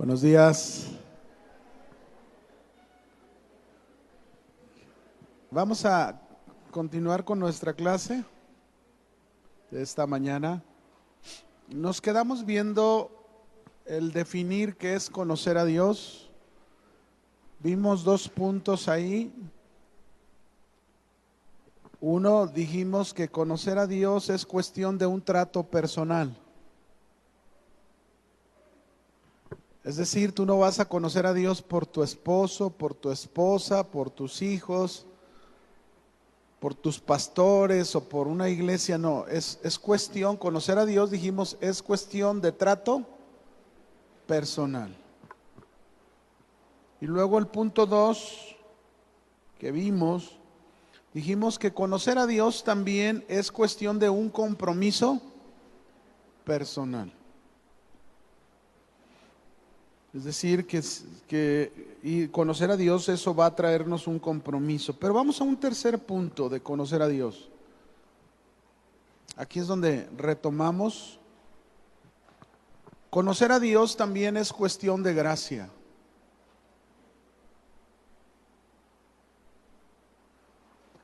Buenos días. Vamos a continuar con nuestra clase de esta mañana. Nos quedamos viendo el definir qué es conocer a Dios. Vimos dos puntos ahí. Uno, dijimos que conocer a Dios es cuestión de un trato personal. Es decir, tú no vas a conocer a Dios por tu esposo, por tu esposa, por tus hijos, por tus pastores o por una iglesia. No, es cuestión, conocer a Dios, dijimos, es cuestión de trato personal. Y luego el punto 2 que vimos, dijimos que conocer a Dios también es cuestión de un compromiso personal. Es decir, y conocer a Dios, eso va a traernos un compromiso. Pero vamos a un tercer punto de conocer a Dios. Aquí es donde retomamos. Conocer a Dios también es cuestión de gracia.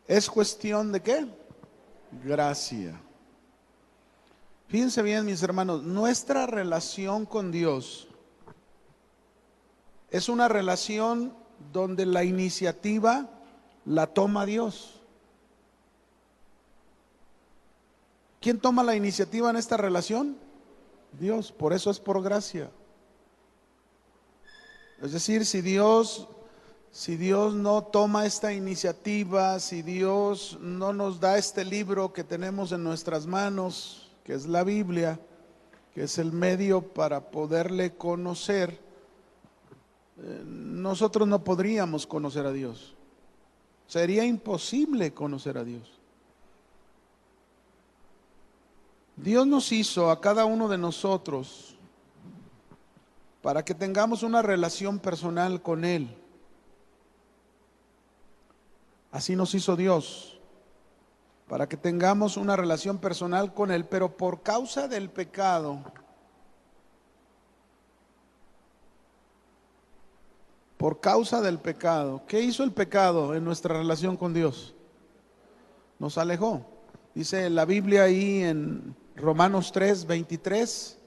¿Es cuestión de qué? Gracia. Fíjense bien, mis hermanos, nuestra relación con Dios es una relación donde la iniciativa la toma Dios. ¿Quién toma la iniciativa en esta relación? Dios, por eso es por gracia. Es decir, si Dios no toma esta iniciativa, si Dios no nos da este libro que tenemos en nuestras manos, que es la Biblia, que es el medio para poderle conocer, nosotros no podríamos conocer a Dios. Sería imposible conocer a Dios. Dios nos hizo a cada uno de nosotros para que tengamos una relación personal con Él. Así nos hizo Dios, para que tengamos una relación personal con Él, pero por causa del pecado, ¿qué hizo el pecado en nuestra relación con Dios? Nos alejó. Dice la Biblia ahí en Romanos 3:23,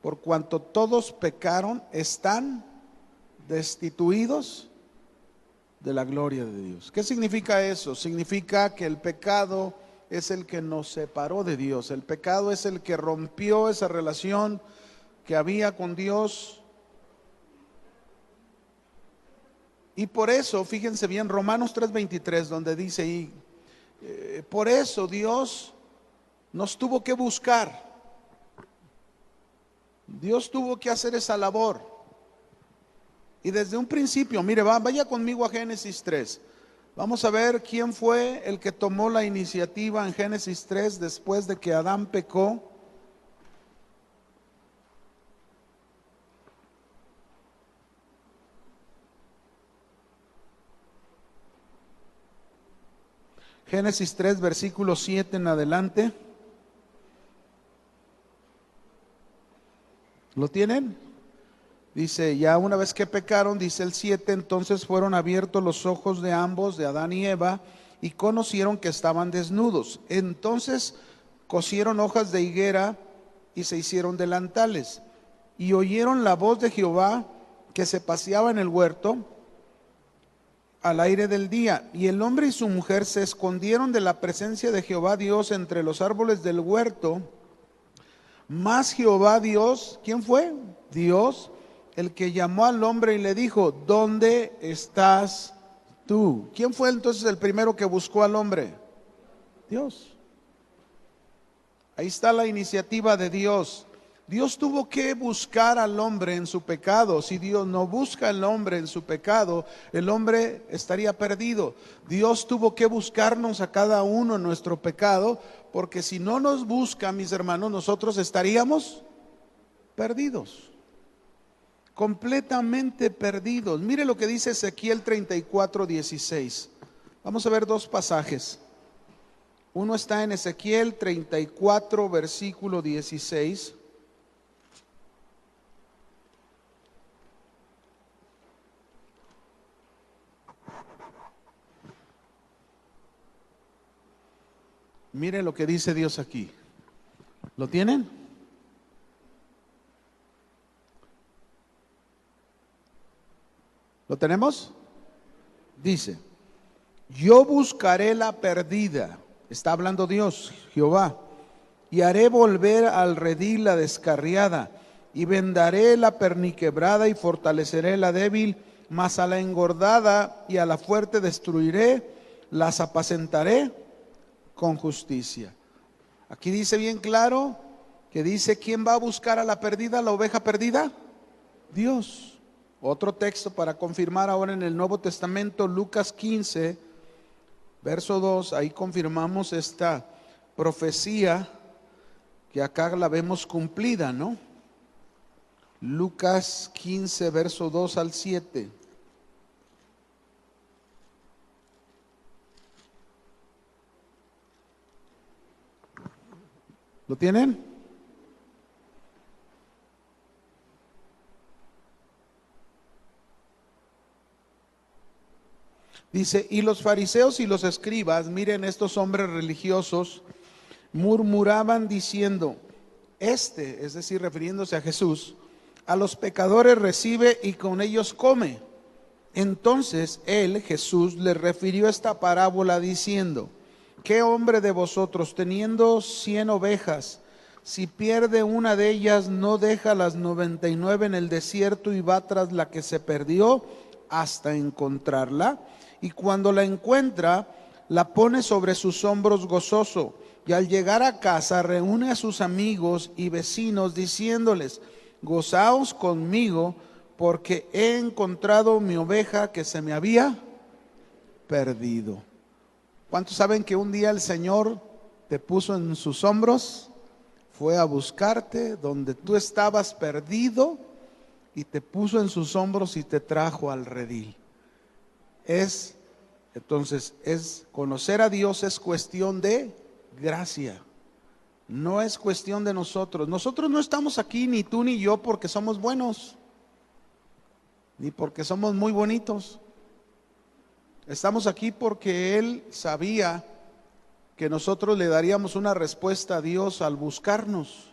por cuanto todos pecaron, están destituidos de la gloria de Dios. ¿Qué significa eso? Significa que el pecado es el que nos separó de Dios. El pecado es el que rompió esa relación que había con Dios. Y por eso, fíjense bien, Romanos 3:23, donde dice ahí, por eso Dios nos tuvo que buscar. Dios tuvo que hacer esa labor. Y desde un principio, mire, vaya conmigo a Génesis 3. Vamos a ver quién fue el que tomó la iniciativa en Génesis 3 después de que Adán pecó. Génesis 3, versículo 7 en adelante. ¿Lo tienen? Dice, ya una vez que pecaron, dice el 7, entonces fueron abiertos los ojos de ambos, de Adán y Eva, y conocieron que estaban desnudos. Entonces cosieron hojas de higuera y se hicieron delantales. Y oyeron la voz de Jehová que se paseaba en el huerto al aire del día. Y el hombre y su mujer se escondieron de la presencia de Jehová Dios entre los árboles del huerto. Mas Jehová Dios, ¿quién fue? Dios, el que llamó al hombre y le dijo, ¿dónde estás tú? ¿Quién fue entonces el primero que buscó al hombre? Dios. Ahí está la iniciativa de Dios. Dios tuvo que buscar al hombre en su pecado. Si Dios no busca al hombre en su pecado, el hombre estaría perdido. Dios tuvo que buscarnos a cada uno en nuestro pecado, porque si no nos busca, mis hermanos, nosotros estaríamos perdidos. Completamente perdidos. Mire lo que dice Ezequiel 34:16. Vamos a ver dos pasajes. Uno está en Ezequiel 34, versículo 16. Mire lo que dice Dios aquí. ¿Lo tienen? ¿Lo tenemos? Dice, yo buscaré la perdida, está hablando Dios, Jehová, y haré volver al redil la descarriada, y vendaré la perniquebrada y fortaleceré la débil, mas a la engordada y a la fuerte destruiré, las apacentaré con justicia. Aquí dice bien claro que dice, ¿quién va a buscar a la perdida, la oveja perdida? Dios. Otro texto para confirmar ahora en el Nuevo Testamento, Lucas 15, verso 2, ahí confirmamos esta profecía que acá la vemos cumplida, ¿no? Lucas 15, verso 2 al 7. ¿Lo tienen? Dice, y los fariseos y los escribas, miren estos hombres religiosos, murmuraban diciendo, es decir, refiriéndose a Jesús, a los pecadores recibe y con ellos come. Entonces él, Jesús, les refirió esta parábola diciendo, ¿qué hombre de vosotros, teniendo 100 ovejas, si pierde una de ellas, no deja las 99 en el desierto y va tras la que se perdió hasta encontrarla? Y cuando la encuentra, la pone sobre sus hombros gozoso. Y al llegar a casa, reúne a sus amigos y vecinos diciéndoles, gozaos conmigo, porque he encontrado mi oveja que se me había perdido. ¿Cuántos saben que un día el Señor te puso en sus hombros? Fue a buscarte donde tú estabas perdido y te puso en sus hombros y te trajo al redil. Entonces, conocer a Dios es cuestión de gracia. No es cuestión de nosotros. Nosotros no estamos aquí, ni tú ni yo, porque somos buenos, ni porque somos muy bonitos. Estamos aquí porque Él sabía que nosotros le daríamos una respuesta a Dios al buscarnos.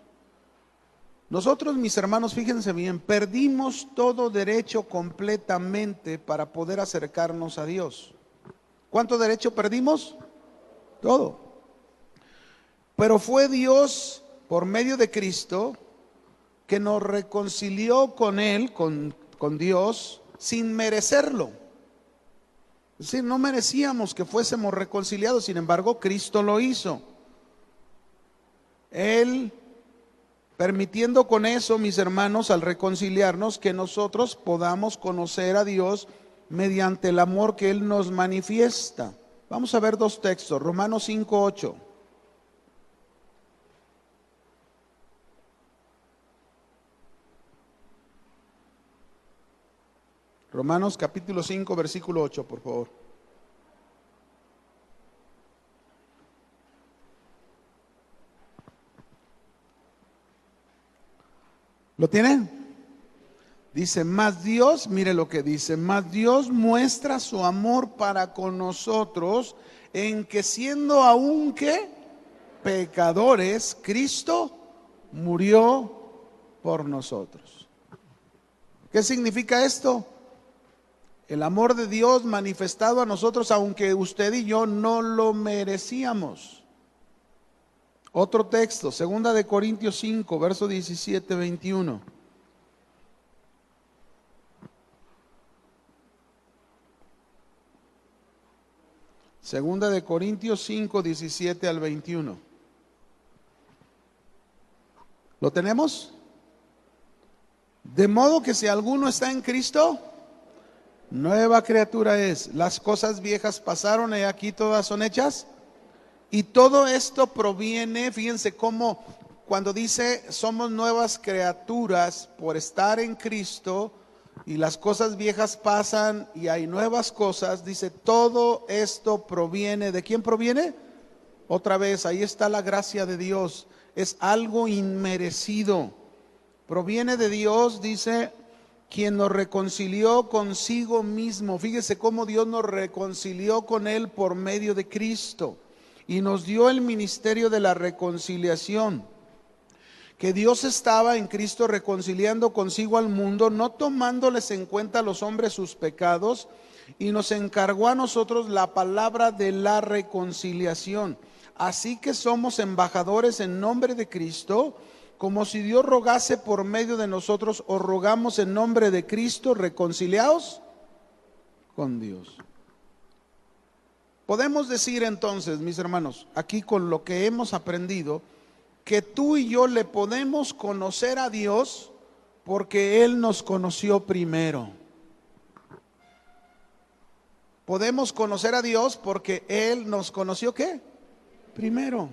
Nosotros, mis hermanos, fíjense bien, perdimos todo derecho completamente para poder acercarnos a Dios. ¿Cuánto derecho perdimos? Todo. Pero fue Dios, por medio de Cristo, que nos reconcilió con Él, con Dios, sin merecerlo. Es decir, no merecíamos que fuésemos reconciliados, sin embargo, Cristo lo hizo. Él, permitiendo con eso, mis hermanos, al reconciliarnos, que nosotros podamos conocer a Dios mediante el amor que Él nos manifiesta. Vamos a ver dos textos, Romanos 5:8. Romanos capítulo 5, versículo 8, por favor. ¿Lo tienen? Dice, mas Dios, mire lo que dice, mas Dios muestra su amor para con nosotros en que siendo aún que pecadores, Cristo murió por nosotros. ¿Qué significa esto? El amor de Dios manifestado a nosotros, aunque usted y yo no lo merecíamos. Otro texto, 2 de Corintios 5, verso 17, 21. Segunda de Corintios 5, 17 al 21. ¿Lo tenemos? De modo que si alguno está en Cristo, nueva criatura es. Las cosas viejas pasaron y aquí todas son hechas. Y todo esto proviene, fíjense cómo cuando dice somos nuevas criaturas por estar en Cristo y las cosas viejas pasan y hay nuevas cosas, dice todo esto proviene, ¿de quién proviene? Otra vez, ahí está la gracia de Dios, es algo inmerecido, proviene de Dios, dice, quien nos reconcilió consigo mismo. Fíjese cómo Dios nos reconcilió con Él por medio de Cristo y nos dio el ministerio de la reconciliación, que Dios estaba en Cristo reconciliando consigo al mundo, no tomándoles en cuenta a los hombres sus pecados, y nos encargó a nosotros la palabra de la reconciliación. Así que somos embajadores en nombre de Cristo, como si Dios rogase por medio de nosotros, os rogamos en nombre de Cristo, reconciliaos con Dios. Podemos decir entonces, mis hermanos, aquí con lo que hemos aprendido, que tú y yo le podemos conocer a Dios porque Él nos conoció primero. Podemos conocer a Dios porque Él nos conoció ¿qué? Primero.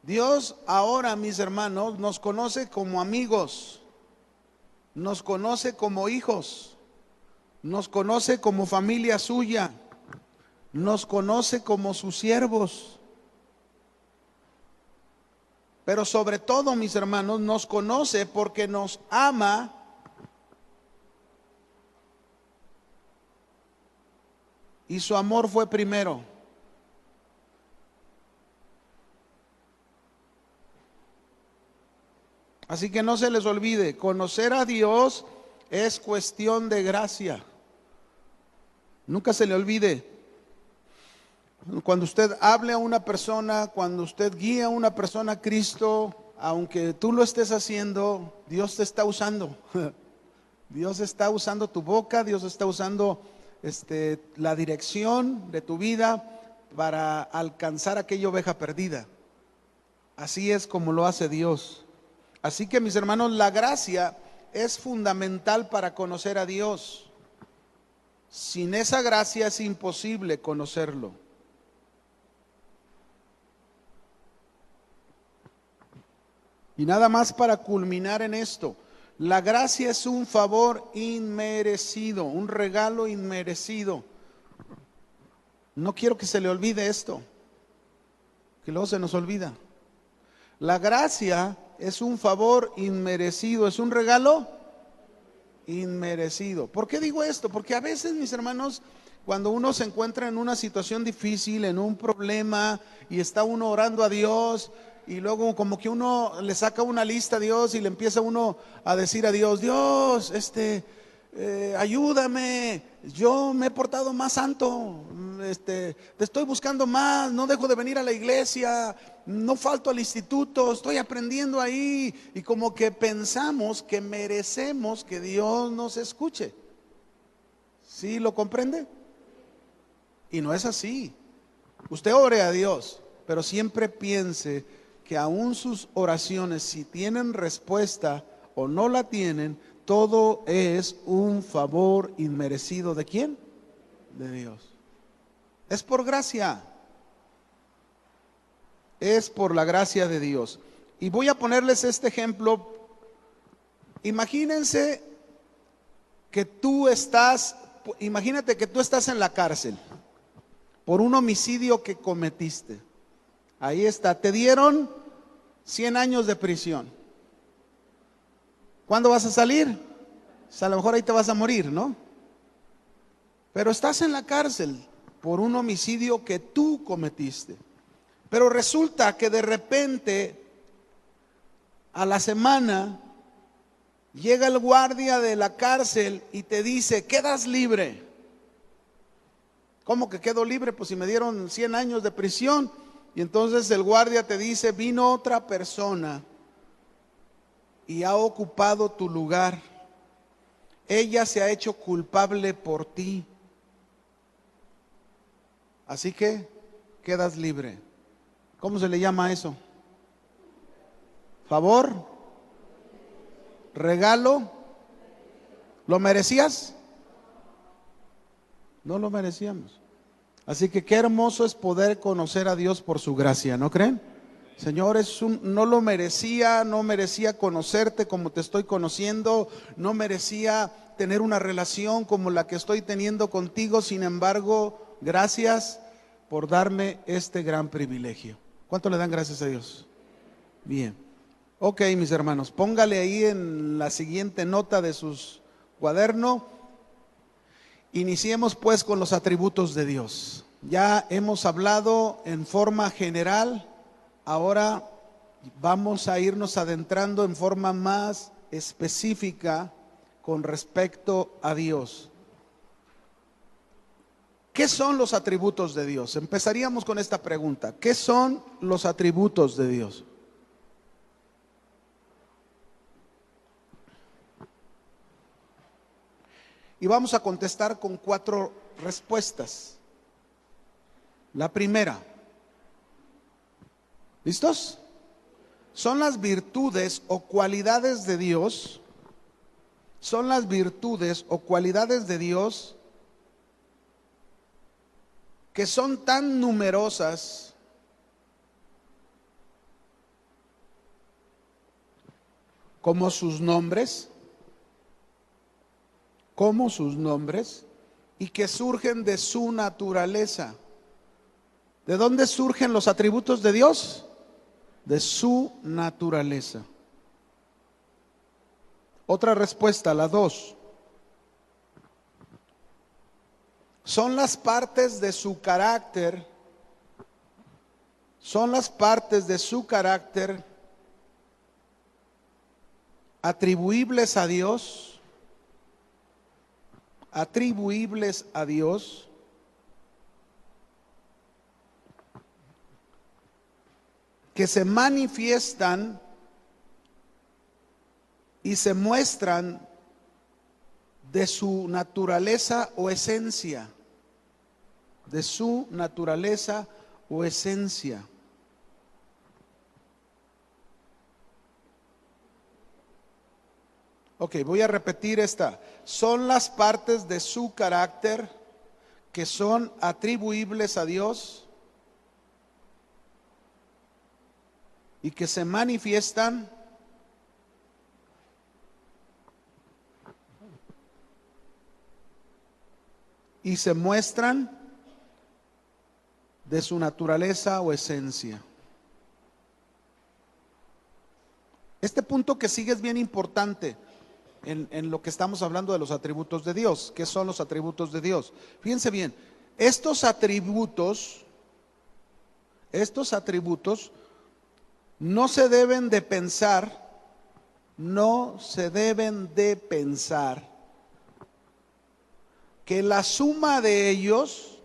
Dios ahora, mis hermanos, nos conoce como amigos, nos conoce como hijos, nos conoce como familia suya, nos conoce como sus siervos. Pero sobre todo, mis hermanos, nos conoce porque nos ama y su amor fue primero. Así que no se les olvide, conocer a Dios es cuestión de gracia. Nunca se le olvide. Cuando usted hable a una persona, cuando usted guía a una persona a Cristo, aunque tú lo estés haciendo, Dios te está usando. Dios está usando tu boca, Dios está usando la dirección de tu vida para alcanzar aquella oveja perdida. Así es como lo hace Dios. Así que, mis hermanos, la gracia es fundamental para conocer a Dios. Sin esa gracia es imposible conocerlo. Y nada más para culminar en esto, la gracia es un favor inmerecido, un regalo inmerecido. No quiero que se le olvide esto, que luego se nos olvida. La gracia es un favor inmerecido, es un regalo inmerecido. ¿Por qué digo esto? Porque a veces, mis hermanos, cuando uno se encuentra en una situación difícil, en un problema, y está uno orando a Dios, y luego como que uno le saca una lista a Dios y le empieza uno a decir a Dios, Dios, ayúdame, yo me he portado más santo, te estoy buscando más, no dejo de venir a la iglesia, no falto al instituto, estoy aprendiendo ahí, y como que pensamos que merecemos que Dios nos escuche. ¿Sí lo comprende? Y no es así. Usted ore a Dios, pero siempre piense que aún sus oraciones, si tienen respuesta o no la tienen, todo es un favor inmerecido. ¿De quién? De Dios. Es por gracia. Es por la gracia de Dios. Y voy a ponerles este ejemplo. Imagínate que tú estás en la cárcel por un homicidio que cometiste. Ahí está, te dieron 100 años de prisión. ¿Cuándo vas a salir? Pues a lo mejor ahí te vas a morir, ¿no? Pero estás en la cárcel por un homicidio que tú cometiste. Pero resulta que de repente, a la semana, llega el guardia de la cárcel y te dice, quedas libre. ¿Cómo que quedo libre? Pues si me dieron 100 años de prisión. Y entonces el guardia te dice, vino otra persona y ha ocupado tu lugar. Ella se ha hecho culpable por ti. Así que quedas libre. ¿Cómo se le llama a eso? ¿Favor? ¿Regalo? ¿Lo merecías? No lo merecíamos. Así que qué hermoso es poder conocer a Dios por su gracia, ¿no creen? Señor, no lo merecía, no merecía conocerte como te estoy conociendo, no merecía tener una relación como la que estoy teniendo contigo, sin embargo, gracias por darme este gran privilegio. ¿Cuánto le dan gracias a Dios? Bien. Ok, mis hermanos, póngale ahí en la siguiente nota de sus cuadernos. Iniciemos pues con los atributos de Dios. Ya hemos hablado en forma general, ahora vamos a irnos adentrando en forma más específica con respecto a Dios. ¿Qué son los atributos de Dios? Empezaríamos con esta pregunta. ¿Qué son los atributos de Dios? Y vamos a contestar con 4 respuestas. La primera, ¿listos? Son las virtudes o cualidades de Dios, son las virtudes o cualidades de Dios que son tan numerosas como sus nombres, y que surgen de su naturaleza. ¿De dónde surgen los atributos de Dios? De su naturaleza. Otra respuesta, la 2. Son las partes de su carácter, atribuibles a Dios, que se manifiestan y se muestran de su naturaleza o esencia, Ok, voy a repetir esta. Son las partes de su carácter que son atribuibles a Dios y que se manifiestan y se muestran de su naturaleza o esencia. Este punto que sigue es bien importante en lo que estamos hablando de los atributos de Dios. ¿Qué son los atributos de Dios? Fíjense bien, estos atributos no se deben de pensar que la suma de ellos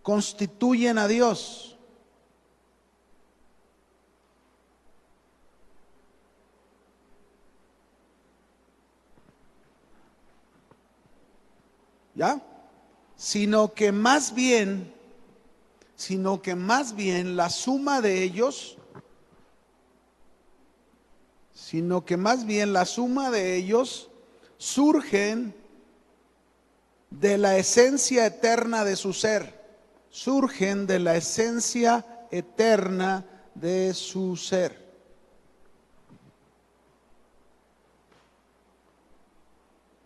constituyen a Dios. ¿Ya? Sino que más bien la suma de ellos, surgen de la esencia eterna de su ser,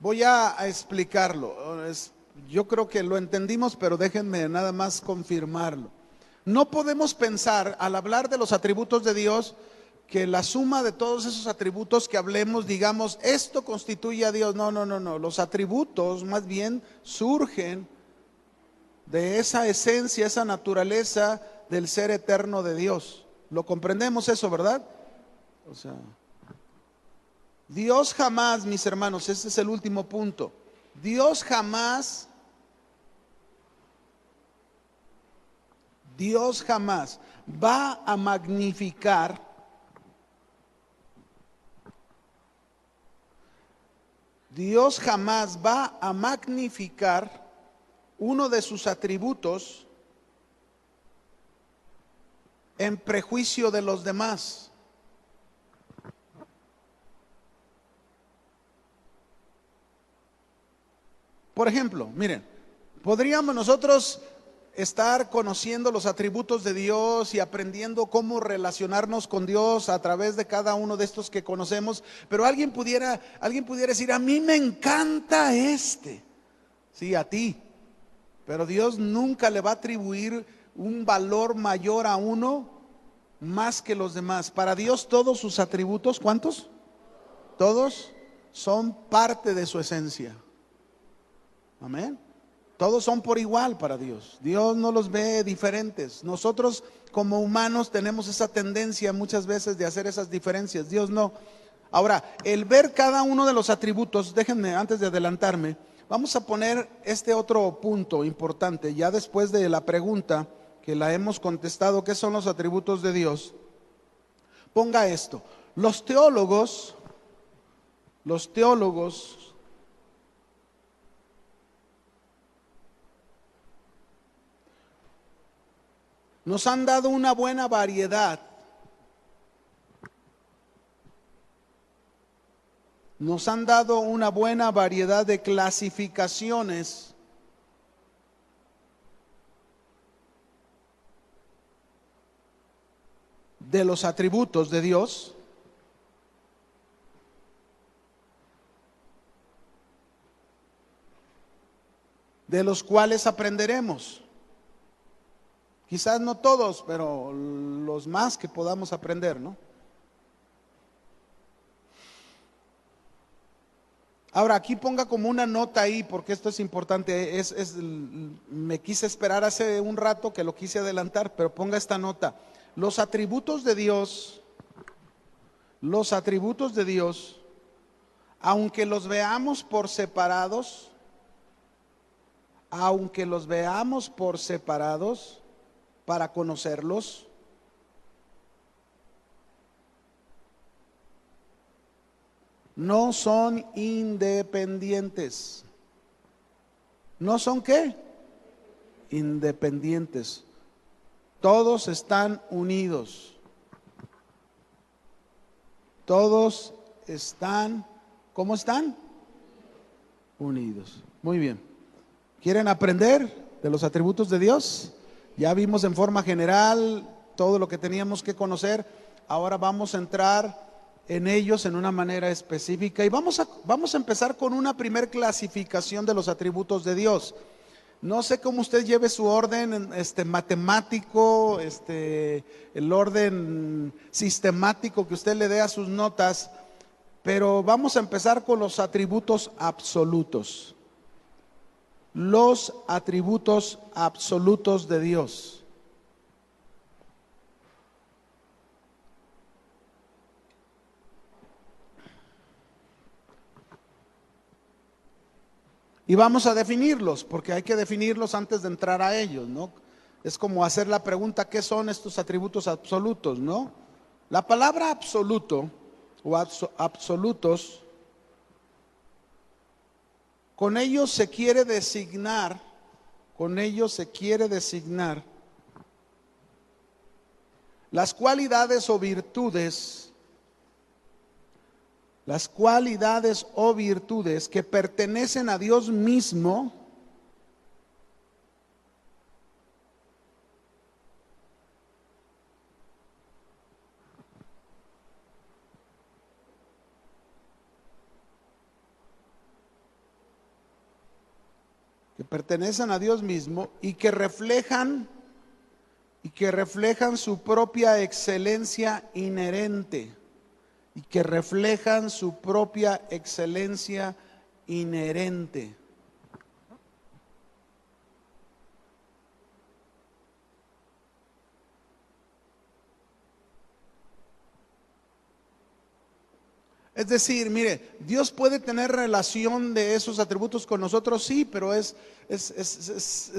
Voy a explicarlo. Yo creo que lo entendimos, pero déjenme nada más confirmarlo. No podemos pensar, al hablar de los atributos de Dios, que la suma de todos esos atributos que hablemos, digamos, esto constituye a Dios. No. Los atributos más bien surgen de esa esencia, esa naturaleza del ser eterno de Dios. ¿Lo comprendemos eso, verdad? O sea, Dios jamás, mis hermanos, ese es el último punto. Dios jamás va a magnificar uno de sus atributos en prejuicio de los demás. Por ejemplo, miren, podríamos nosotros estar conociendo los atributos de Dios y aprendiendo cómo relacionarnos con Dios a través de cada uno de estos que conocemos, pero alguien pudiera decir, a mí me encanta este. Sí, a ti. Pero Dios nunca le va a atribuir un valor mayor a uno más que los demás. Para Dios todos sus atributos, ¿cuántos? Todos son parte de su esencia. Amén. Todos son por igual para Dios. Dios no los ve diferentes. Nosotros como humanos tenemos esa tendencia muchas veces de hacer esas diferencias. Dios no. Ahora, el ver cada uno de los atributos, déjenme antes de adelantarme, vamos a poner este otro punto importante, ya después de la pregunta que la hemos contestado, ¿qué son los atributos de Dios? Ponga esto. Los teólogos nos han dado una buena variedad. Nos han dado una buena variedad de clasificaciones de los atributos de Dios, de los cuales aprenderemos. Quizás no todos, pero los más que podamos aprender, ¿no? Ahora, aquí ponga como una nota ahí, porque esto es importante. Me quise esperar hace un rato que lo quise adelantar, pero ponga esta nota. Los atributos de Dios, aunque los veamos por separados, para conocerlos, no son independientes. ¿No son qué? Independientes. Todos están unidos. Todos están, ¿cómo están? Unidos. Muy bien. ¿Quieren aprender de los atributos de Dios? Ya vimos en forma general todo lo que teníamos que conocer. Ahora vamos a entrar en ellos en una manera específica y vamos a empezar con una primer clasificación de los atributos de Dios. No sé cómo usted lleve su orden matemático, el orden sistemático que usted le dé a sus notas, pero vamos a empezar con los atributos absolutos. Los atributos absolutos de Dios. Y vamos a definirlos, porque hay que definirlos antes de entrar a ellos, ¿no? Es como hacer la pregunta, ¿qué son estos atributos absolutos, no? La palabra absoluto o absolutos, con ellos se quiere designar las cualidades o virtudes que pertenecen a Dios mismo, y que reflejan su propia excelencia inherente. Es decir, mire, Dios puede tener relación de esos atributos con nosotros, sí, pero es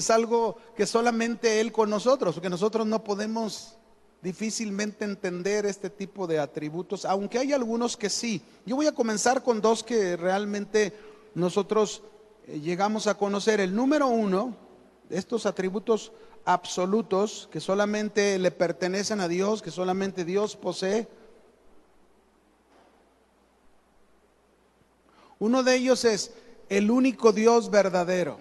algo que solamente Él con nosotros, porque nosotros no podemos difícilmente entender este tipo de atributos, aunque hay algunos que sí. Yo voy a comenzar con dos que realmente nosotros llegamos a conocer. El número uno, estos atributos absolutos que solamente le pertenecen a Dios, que solamente Dios posee. Uno de ellos es el único Dios verdadero.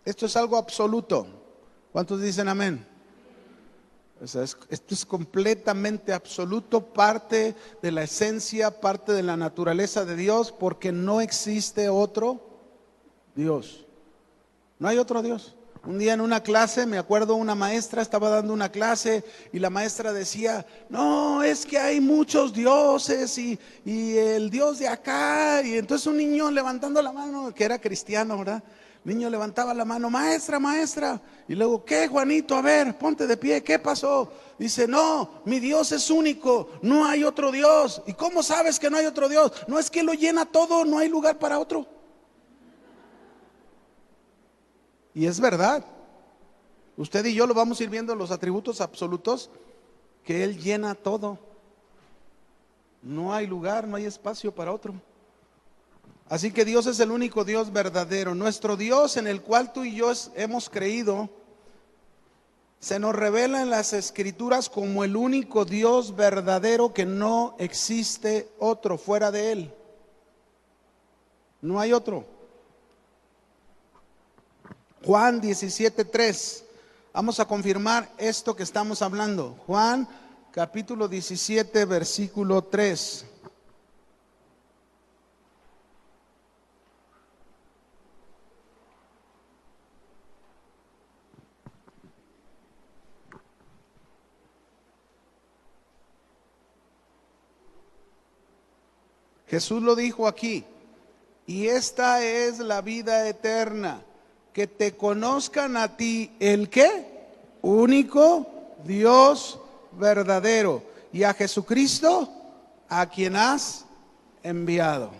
Esto es algo absoluto. ¿Cuántos dicen amén? O sea, esto es completamente absoluto, parte de la esencia, parte de la naturaleza de Dios, porque no existe otro Dios. No hay otro Dios. Un día en una clase, me acuerdo, una maestra estaba dando una clase y la maestra decía, no, es que hay muchos dioses y el Dios de acá. Y entonces un niño levantando la mano, que era cristiano, ¿verdad? Niño levantaba la mano, maestra, maestra. Y luego, ¿qué, Juanito? A ver, ponte de pie, ¿qué pasó? Dice, no, mi Dios es único, no hay otro Dios. ¿Y cómo sabes que no hay otro Dios? No, es que lo llena todo, no hay lugar para otro. Y es verdad. Usted y yo lo vamos a ir viendo los atributos absolutos, que Él llena todo. No hay lugar, no hay espacio para otro. Así que Dios es el único Dios verdadero. Nuestro Dios, en el cual tú y yo hemos creído, se nos revela en las Escrituras como el único Dios verdadero, que no existe otro fuera de Él. No hay otro. Juan 17:3. Vamos a confirmar esto que estamos hablando. Juan capítulo 17, versículo 3. Jesús lo dijo aquí, y esta es la vida eterna, que te conozcan a ti, ¿el qué? Único Dios verdadero, y a Jesucristo, a quien has enviado.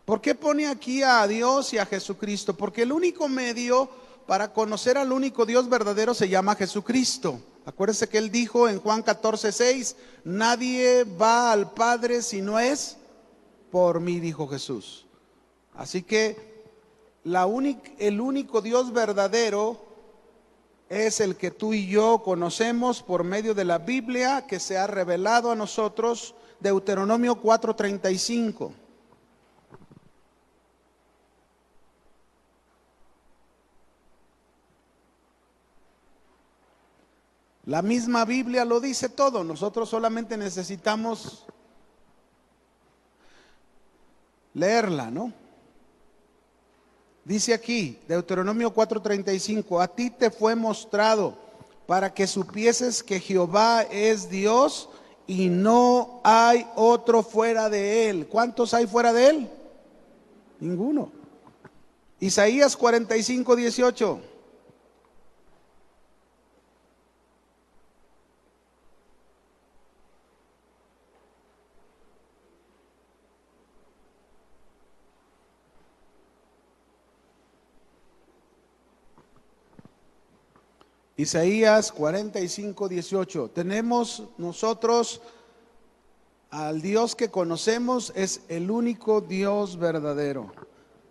¿Por qué pone aquí a Dios y a Jesucristo? Porque el único medio para conocer al único Dios verdadero se llama Jesucristo. Acuérdese que Él dijo en Juan 14:6, nadie va al Padre si no es por mí, dijo Jesús. Así que el único Dios verdadero es el que tú y yo conocemos por medio de la Biblia, que se ha revelado a nosotros. Deuteronomio 4:35. La misma Biblia lo dice todo, nosotros solamente necesitamos leerla, ¿no? Dice aquí, Deuteronomio 4:35, a ti te fue mostrado para que supieses que Jehová es Dios y no hay otro fuera de Él. ¿Cuántos hay fuera de Él? Ninguno. Isaías 45:18. Isaías 45:18. Tenemos nosotros al Dios que conocemos, es el único Dios verdadero.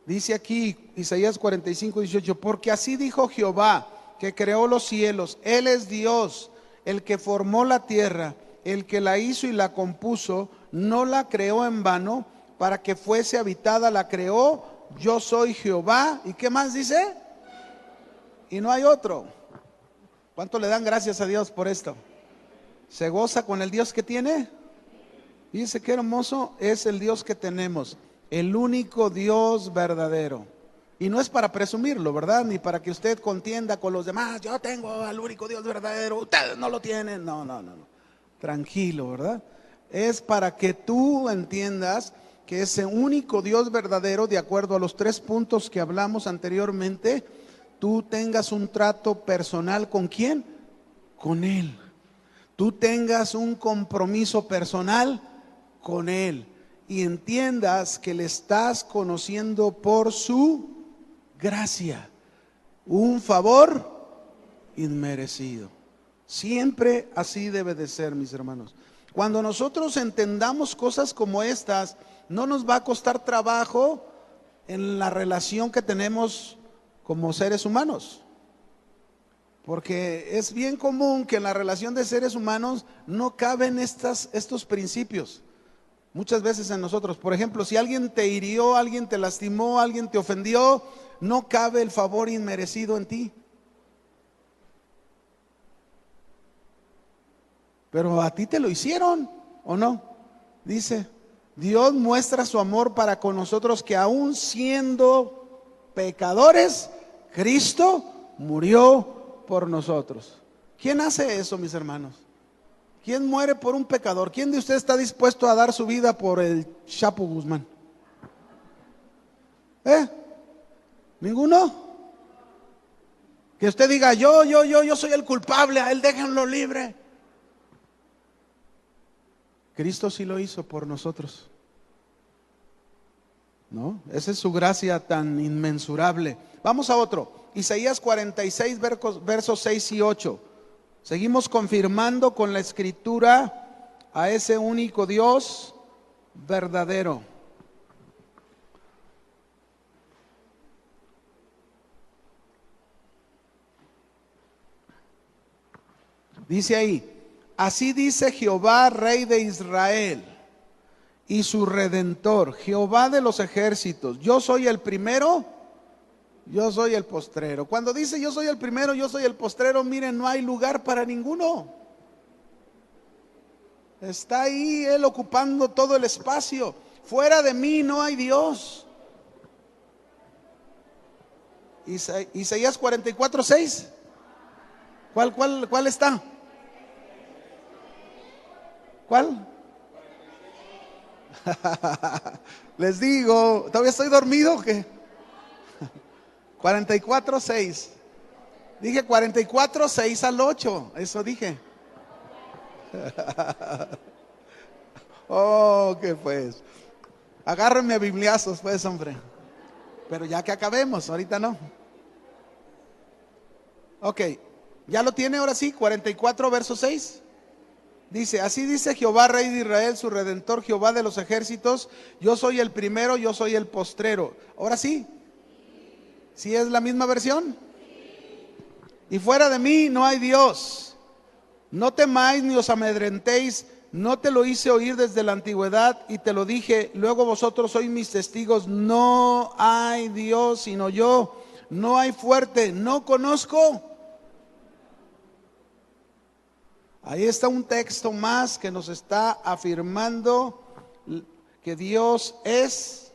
Dice aquí Isaías 45:18, porque así dijo Jehová, que creó los cielos, Él es Dios, el que formó la tierra, el que la hizo y la compuso, no la creó en vano, para que fuese habitada, la creó, yo soy Jehová. ¿Y qué más dice? Y no hay otro. ¿Cuánto le dan gracias a Dios por esto? ¿Se goza con el Dios que tiene? Dice qué hermoso es el Dios que tenemos, el único Dios verdadero. Y no es para presumirlo, ¿verdad? Ni para que usted contienda con los demás. Yo tengo al único Dios verdadero, ustedes no lo tienen. No. Tranquilo, ¿verdad? Es para que tú entiendas que ese único Dios verdadero, de acuerdo a los 3 puntos que hablamos anteriormente, tú tengas un trato personal. ¿Con quién? Con Él. Tú tengas un compromiso personal con Él y entiendas que le estás conociendo por su gracia, un favor inmerecido. Siempre así debe de ser, mis hermanos. Cuando nosotros entendamos cosas como estas, no nos va a costar trabajo en la relación que tenemos como seres humanos, porque es bien común que en la relación de seres humanos no caben estos principios. Muchas veces en nosotros, por ejemplo, si alguien te hirió, alguien te lastimó, alguien te ofendió, no cabe el favor inmerecido en ti. Pero a ti te lo hicieron, ¿o no? Dice, Dios muestra su amor para con nosotros, que aún siendo pecadores, Cristo murió por nosotros. ¿Quién hace eso, mis hermanos? ¿Quién muere por un pecador? ¿Quién de ustedes está dispuesto a dar su vida por el Chapo Guzmán? ¿Ninguno? Que usted diga, yo soy el culpable, a él déjenlo libre. Cristo sí lo hizo por nosotros. ¿No? Esa es su gracia tan inmensurable. Vamos a otro. Isaías 46, versos 6 y 8. Seguimos confirmando con la escritura a ese único Dios verdadero. Dice ahí, así dice Jehová, Rey de Israel y su Redentor, Jehová de los ejércitos, yo soy el primero, yo soy el postrero. Cuando dice yo soy el primero, yo soy el postrero, miren, no hay lugar para ninguno. Está ahí Él ocupando todo el espacio. Fuera de mí no hay Dios. Isaías 44, 6. ¿Cuál está? ¿Cuál? Les digo, ¿todavía estoy dormido o qué? 44, 6. Dije 44, 6 al 8. Eso dije. Oh, ¿qué pues? Agárrenme a bibliazos, pues, hombre. Pero ya que acabemos, ahorita no. Ok, ¿ya lo tiene ahora sí? 44, verso 6. Dice, así dice Jehová, Rey de Israel, su Redentor, Jehová de los ejércitos, yo soy el primero, yo soy el postrero. Ahora sí. ¿Sí es la misma versión? Y fuera de mí no hay Dios. No temáis ni os amedrentéis, no te lo hice oír desde la antigüedad y te lo dije, luego vosotros sois mis testigos, no hay Dios sino yo, no hay fuerte, no conozco. Ahí está un texto más que nos está afirmando que Dios es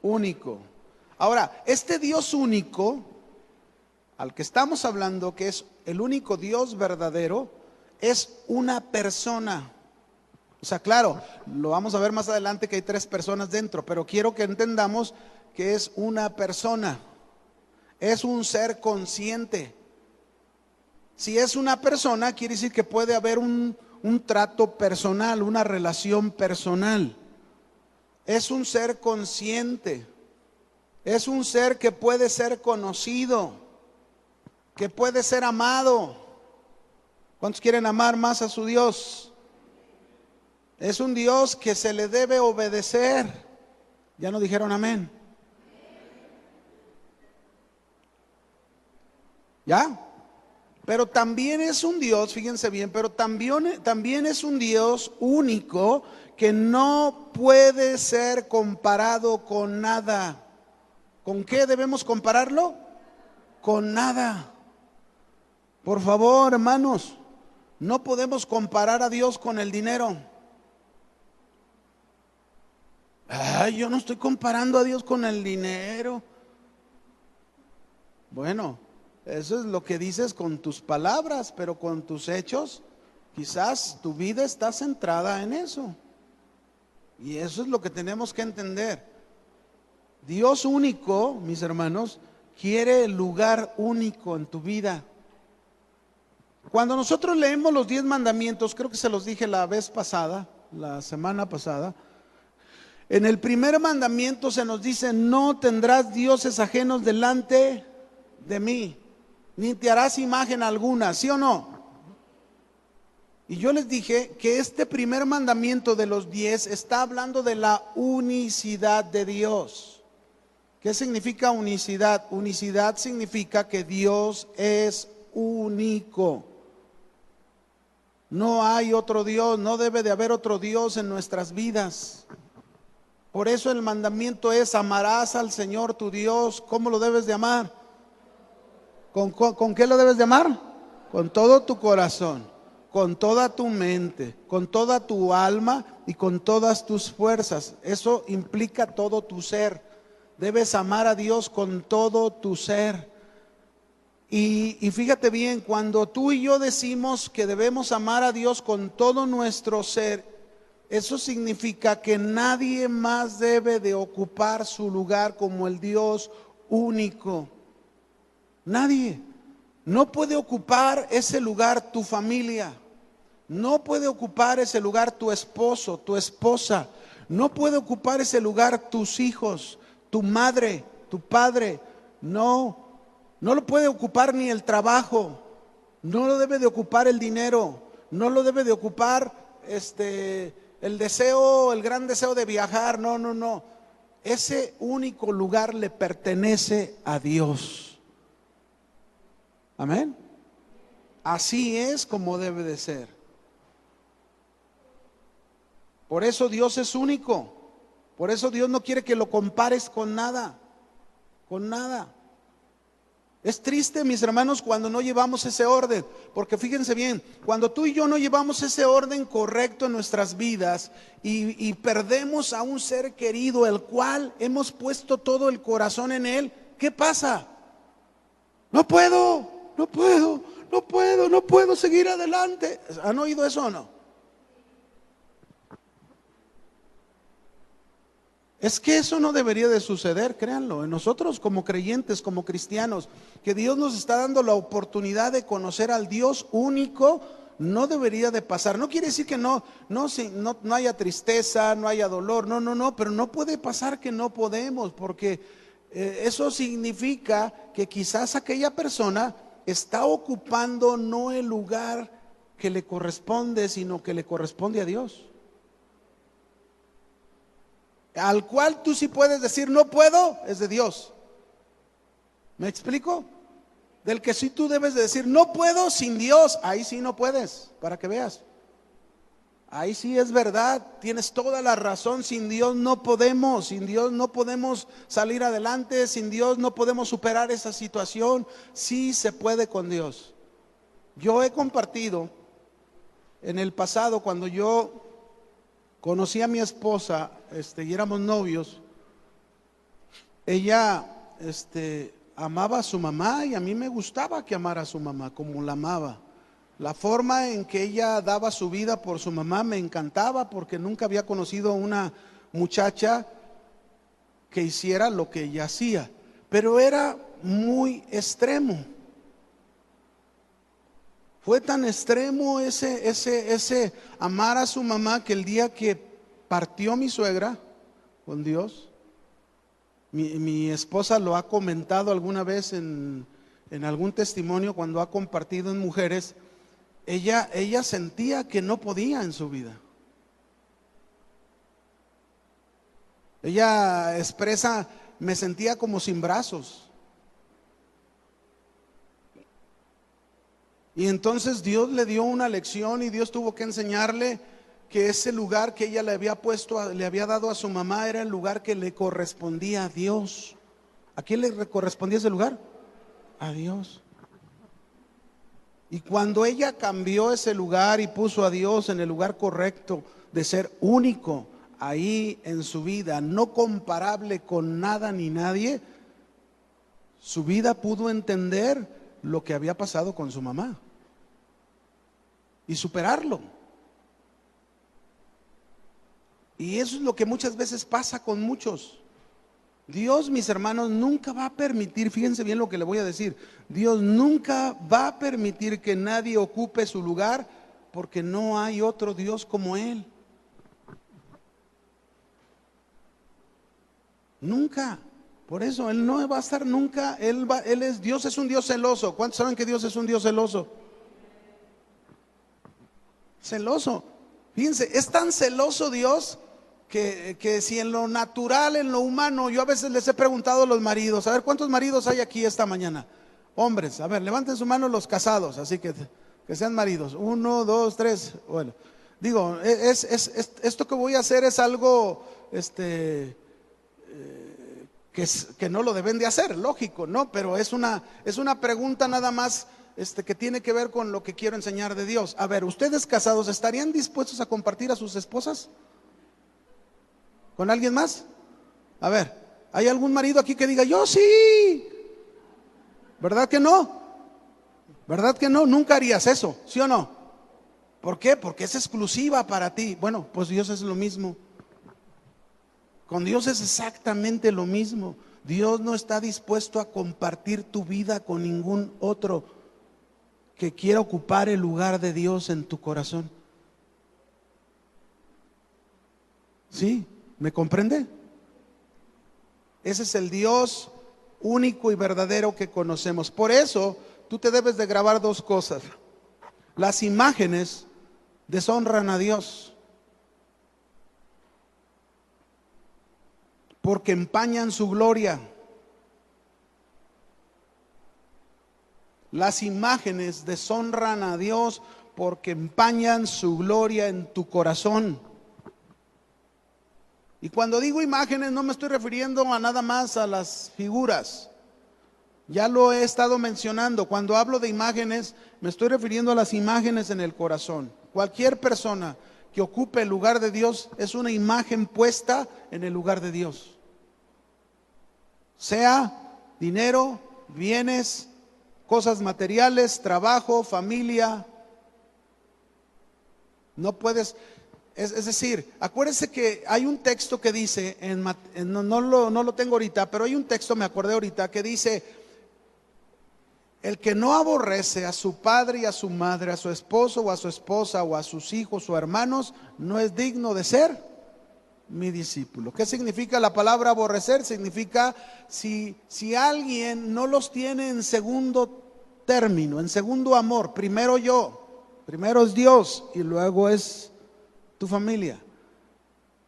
único. Ahora, este Dios único, al que estamos hablando, que es el único Dios verdadero, es una persona. O sea, claro, lo vamos a ver más adelante que hay 3 personas dentro, pero quiero que entendamos que es una persona, es un ser consciente. Si es una persona, quiere decir que puede haber un trato personal, una relación personal. Es un ser consciente, es un ser que puede ser conocido, que puede ser amado. ¿Cuántos quieren amar más a su Dios? Es un Dios que se le debe obedecer. ¿Ya no dijeron amén? ¿Ya? Pero también es un Dios, fíjense bien, pero también es un Dios único que no puede ser comparado con nada. ¿Con qué debemos compararlo? Con nada. Por favor, hermanos, no podemos comparar a Dios con el dinero. Ay, yo no estoy comparando a Dios con el dinero. Bueno, eso es lo que dices con tus palabras, pero con tus hechos, quizás tu vida está centrada en eso. Y eso es lo que tenemos que entender. Dios único, mis hermanos, quiere el lugar único en tu vida. Cuando nosotros leemos los 10 mandamientos, creo que se los dije la vez pasada, la semana pasada, en el primer mandamiento se nos dice, no tendrás dioses ajenos delante de mí, ni te harás imagen alguna, ¿sí o no? Y yo les dije que este primer mandamiento de los 10 está hablando de la unicidad de Dios. ¿Qué significa unicidad? Unicidad significa que Dios es único. No hay otro Dios, no debe de haber otro Dios en nuestras vidas. Por eso el mandamiento es, amarás al Señor tu Dios. ¿Cómo lo debes de amar? ¿Con qué lo debes de amar? Con todo tu corazón, con toda tu mente, con toda tu alma y con todas tus fuerzas. Eso implica todo tu ser. Debes amar a Dios con todo tu ser. Y fíjate bien, cuando tú y yo decimos que debemos amar a Dios con todo nuestro ser, eso significa que nadie más debe de ocupar su lugar como el Dios único. Nadie. No puede ocupar ese lugar tu familia. No puede ocupar ese lugar tu esposo, tu esposa. No puede ocupar ese lugar tus hijos, tu madre, tu padre. No. No lo puede ocupar ni el trabajo, no lo debe de ocupar el dinero, no lo debe de ocupar el deseo, el gran deseo de viajar. No, no, no. Ese único lugar le pertenece a Dios. Amén. Así es como debe de ser. Por eso Dios es único. Por eso Dios no quiere que lo compares con nada, con nada. Es triste, mis hermanos, cuando no llevamos ese orden, porque fíjense bien, cuando tú y yo no llevamos ese orden correcto en nuestras vidas y perdemos a un ser querido, el cual hemos puesto todo el corazón en él, ¿qué pasa? No puedo seguir adelante. ¿Han oído eso o no? Es que eso no debería de suceder, créanlo, en nosotros como creyentes, como cristianos, que Dios nos está dando la oportunidad de conocer al Dios único, no debería de pasar. No quiere decir que no haya tristeza, no haya dolor, no, pero no puede pasar que no podemos, porque eso significa que quizás aquella persona está ocupando no el lugar que le corresponde, sino que le corresponde a Dios. Al cual tú sí puedes decir no puedo, es de Dios. ¿Me explico? Del que sí tú debes de decir no puedo sin Dios, ahí sí no puedes, para que veas. Ahí sí es verdad, tienes toda la razón, sin Dios no podemos, sin Dios no podemos salir adelante, sin Dios no podemos superar esa situación. Sí se puede con Dios. Yo he compartido en el pasado, cuando yo conocí a mi esposa, y éramos novios, ella amaba a su mamá y a mí me gustaba que amara a su mamá como la amaba. La forma en que ella daba su vida por su mamá me encantaba, porque nunca había conocido a una muchacha que hiciera lo que ella hacía, pero era muy extremo. Fue tan extremo ese amar a su mamá, que el día que partió mi suegra con Dios, mi esposa lo ha comentado alguna vez en algún testimonio, cuando ha compartido en mujeres, ella sentía que no podía en su vida. Ella expresa, me sentía como sin brazos. Y entonces Dios le dio una lección y Dios tuvo que enseñarle que ese lugar que ella le había puesto, le había dado a su mamá, era el lugar que le correspondía a Dios. ¿A quién le correspondía ese lugar? A Dios. Y cuando ella cambió ese lugar y puso a Dios en el lugar correcto de ser único ahí en su vida, no comparable con nada ni nadie, su vida pudo entender lo que había pasado con su mamá y superarlo. Y eso es lo que muchas veces pasa con muchos. Dios, mis hermanos, nunca va a permitir, fíjense bien lo que le voy a decir, Dios nunca va a permitir que nadie ocupe su lugar, porque no hay otro Dios como Él. Nunca. Por eso Él no va a estar nunca. Dios es un Dios celoso. ¿Cuántos saben que Dios es un Dios celoso? Celoso. Fíjense, es tan celoso Dios que si en lo natural, en lo humano, yo a veces les he preguntado a los maridos, a ver, ¿cuántos maridos hay aquí esta mañana? Hombres, a ver, levanten su mano los casados, así que sean maridos. 1, 2, 3. Bueno, digo, esto que voy a hacer es algo, que no lo deben de hacer, lógico, ¿no? Pero es una pregunta nada más, que tiene que ver con lo que quiero enseñar de Dios. A ver, ustedes casados, ¿estarían dispuestos a compartir a sus esposas con alguien más? A ver, ¿hay algún marido aquí que diga, yo sí? ¿Verdad que no? ¿Verdad que no? Nunca harías eso, ¿sí o no? ¿Por qué? Porque es exclusiva para ti. Bueno, pues Dios es lo mismo. Con Dios es exactamente lo mismo. Dios no está dispuesto a compartir tu vida con ningún otro que quiera ocupar el lugar de Dios en tu corazón. ¿Sí? ¿Me comprende? Ese es el Dios único y verdadero que conocemos. Por eso tú te debes de grabar dos cosas. Las imágenes deshonran a Dios porque empañan su gloria. Las imágenes deshonran a Dios porque empañan su gloria en tu corazón. Y cuando digo imágenes no me estoy refiriendo a nada más a las figuras. Ya lo he estado mencionando. Cuando hablo de imágenes me estoy refiriendo a las imágenes en el corazón. Cualquier persona que ocupe el lugar de Dios es una imagen puesta en el lugar de Dios. Sea dinero, bienes, cosas materiales, trabajo, familia. No puedes, es decir, acuérdense que hay un texto que dice, no lo tengo ahorita, pero hay un texto, me acordé ahorita, que dice: el que no aborrece a su padre y a su madre, a su esposo o a su esposa o a sus hijos o hermanos, no es digno de ser mi discípulo. ¿Qué significa la palabra aborrecer? Significa si alguien no los tiene en segundo término, en segundo amor, primero primero es Dios y luego es tu familia.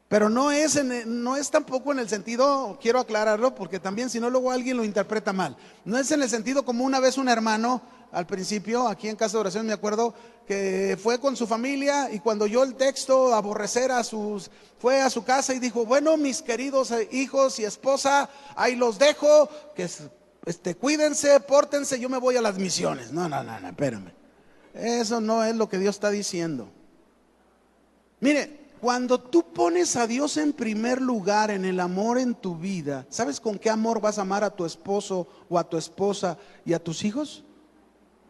Pero no es tampoco en el sentido, quiero aclararlo porque también si no luego alguien lo interpreta mal. No es en el sentido como una vez un hermano al principio, aquí en Casa de Oración me acuerdo que fue con su familia y cuando oyó el texto aborrecer fue a su casa y dijo: bueno, mis queridos hijos y esposa, ahí los dejo, que cuídense, pórtense, yo me voy a las misiones. No, espérame. Eso no es lo que Dios está diciendo. Mire, cuando tú pones a Dios en primer lugar en el amor en tu vida, ¿sabes con qué amor vas a amar a tu esposo o a tu esposa y a tus hijos?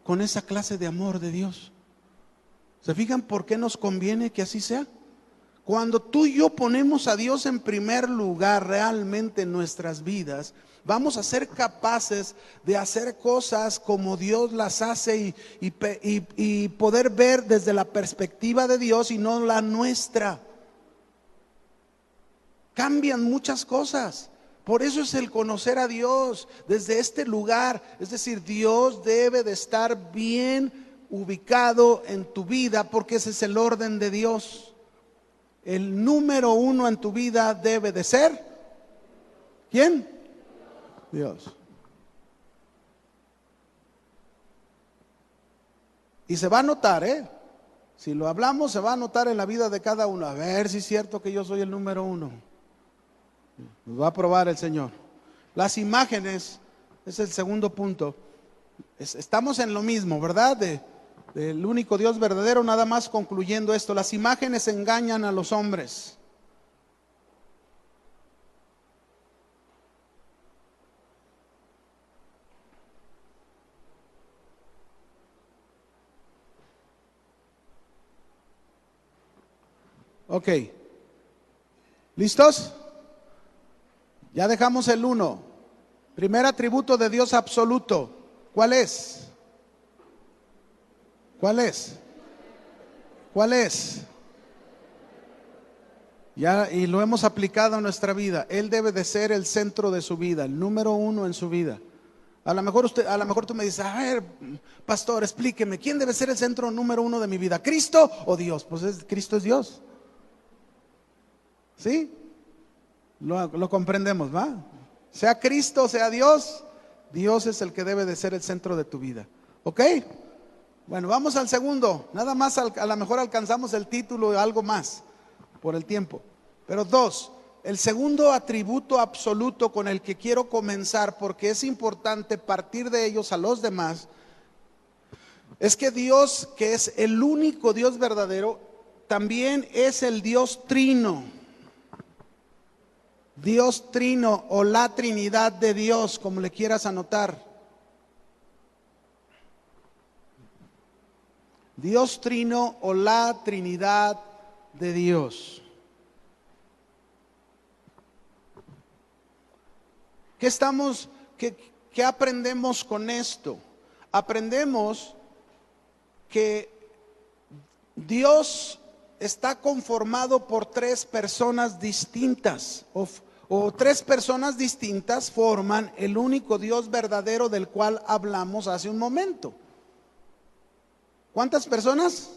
Con esa clase de amor de Dios. ¿Se fijan por qué nos conviene que así sea? Cuando tú y yo ponemos a Dios en primer lugar realmente en nuestras vidas, vamos a ser capaces de hacer cosas como Dios las hace y poder ver desde la perspectiva de Dios y no la nuestra. Cambian muchas cosas. Por eso es el conocer a Dios desde este lugar. Es decir, Dios debe de estar bien ubicado en tu vida porque ese es el orden de Dios. El número uno en tu vida debe de ser ¿quién? Dios. Y se va a notar, si lo hablamos se va a notar en la vida de cada uno. A ver si es cierto que yo soy el número uno. Nos va a probar el Señor. Las imágenes es el segundo punto. Estamos en lo mismo, ¿verdad? Del único Dios verdadero, nada más concluyendo esto. Las imágenes engañan a los hombres. Ok. ¿Listos? Ya dejamos el 1. Primer atributo de Dios absoluto. ¿Cuál es? ¿Cuál es? ¿Cuál es? Ya, y lo hemos aplicado a nuestra vida. Él debe de ser el centro de su vida, el número uno en su vida. A lo mejor tú me dices: a ver, pastor, explíqueme, ¿quién debe ser el centro número uno de mi vida? ¿Cristo o Dios? Pues Cristo es Dios. ¿Sí? Lo comprendemos, ¿va? Sea Cristo, sea Dios, Dios es el que debe de ser el centro de tu vida. ¿Ok? Bueno, vamos al segundo. Nada más a lo mejor alcanzamos el título y algo más por el tiempo. Pero 2, el segundo atributo absoluto con el que quiero comenzar, porque es importante partir de ellos a los demás, es que Dios, que es el único Dios verdadero, también es el Dios trino. Dios trino o la Trinidad de Dios, como le quieras anotar. Dios Trino o la Trinidad de Dios. ¿Qué aprendemos con esto? Aprendemos que Dios está conformado por tres personas distintas, o tres personas distintas forman el único Dios verdadero del cual hablamos hace un momento. ¿Cuántas personas?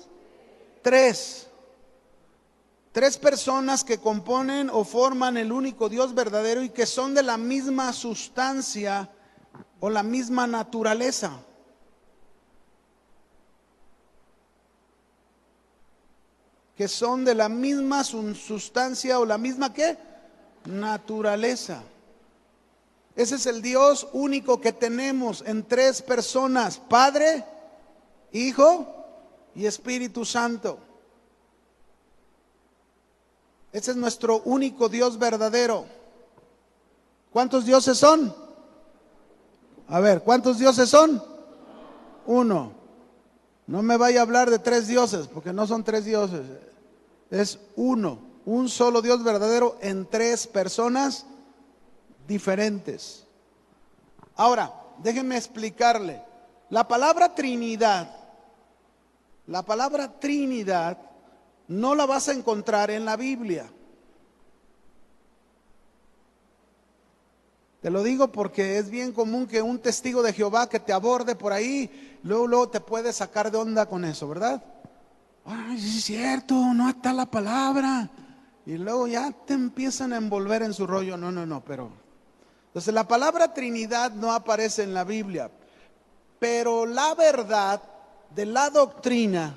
Tres. Tres personas que componen o forman el único Dios verdadero y que son de la misma sustancia o la misma naturaleza. Que son de la misma sustancia o la misma ¿qué? Naturaleza. Ese es el Dios único que tenemos en tres personas: Padre, Hijo y Espíritu Santo. Ese es nuestro único Dios verdadero. ¿Cuántos dioses son? A ver, ¿cuántos dioses son? Uno. No me vaya a hablar de tres dioses, porque no son tres dioses. Es uno, un solo Dios verdadero en tres personas diferentes. Ahora, déjenme explicarle. La palabra Trinidad no la vas a encontrar en la Biblia. Te lo digo porque es bien común que un testigo de Jehová que te aborde por ahí, luego te puede sacar de onda con eso, ¿verdad? Ay, sí es cierto, no está la palabra. Y luego ya te empiezan a envolver en su rollo. No, pero. Entonces la palabra Trinidad no aparece en la Biblia. Pero la verdad de la doctrina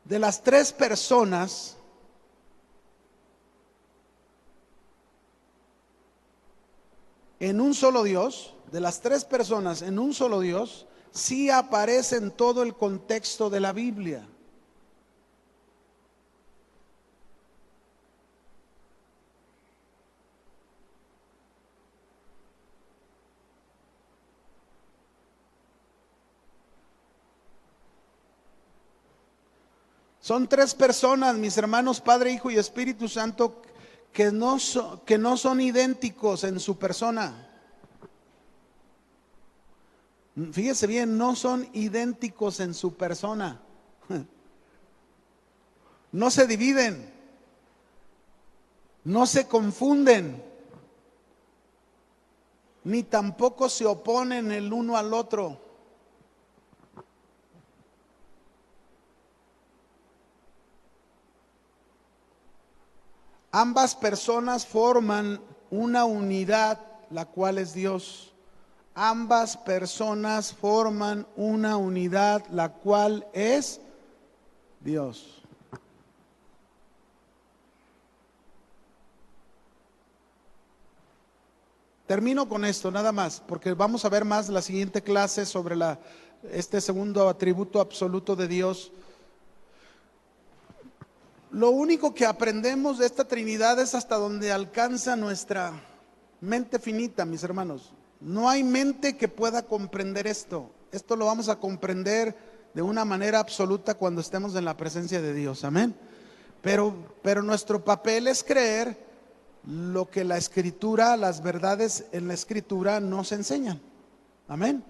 de las tres personas en un solo Dios, de las tres personas en un solo Dios, sí aparece en todo el contexto de la Biblia. Son tres personas, mis hermanos, Padre, Hijo y Espíritu Santo, que no son idénticos en su persona. Fíjese bien, no son idénticos en su persona. No se dividen, no se confunden, ni tampoco se oponen el uno al otro. Ambas personas forman una unidad, la cual es Dios. Ambas personas forman una unidad, la cual es Dios. Termino con esto nada más, porque vamos a ver más la siguiente clase sobre este segundo atributo absoluto de Dios. Lo único que aprendemos de esta Trinidad es hasta donde alcanza nuestra mente finita, mis hermanos. No hay mente que pueda comprender esto. Esto lo vamos a comprender de una manera absoluta cuando estemos en la presencia de Dios. Amén. Pero nuestro papel es creer lo que la Escritura, las verdades en la Escritura nos enseñan. Amén.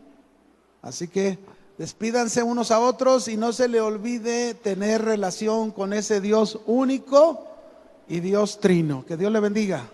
Así que despídanse unos a otros y no se le olvide tener relación con ese Dios único y Dios trino. Que Dios le bendiga.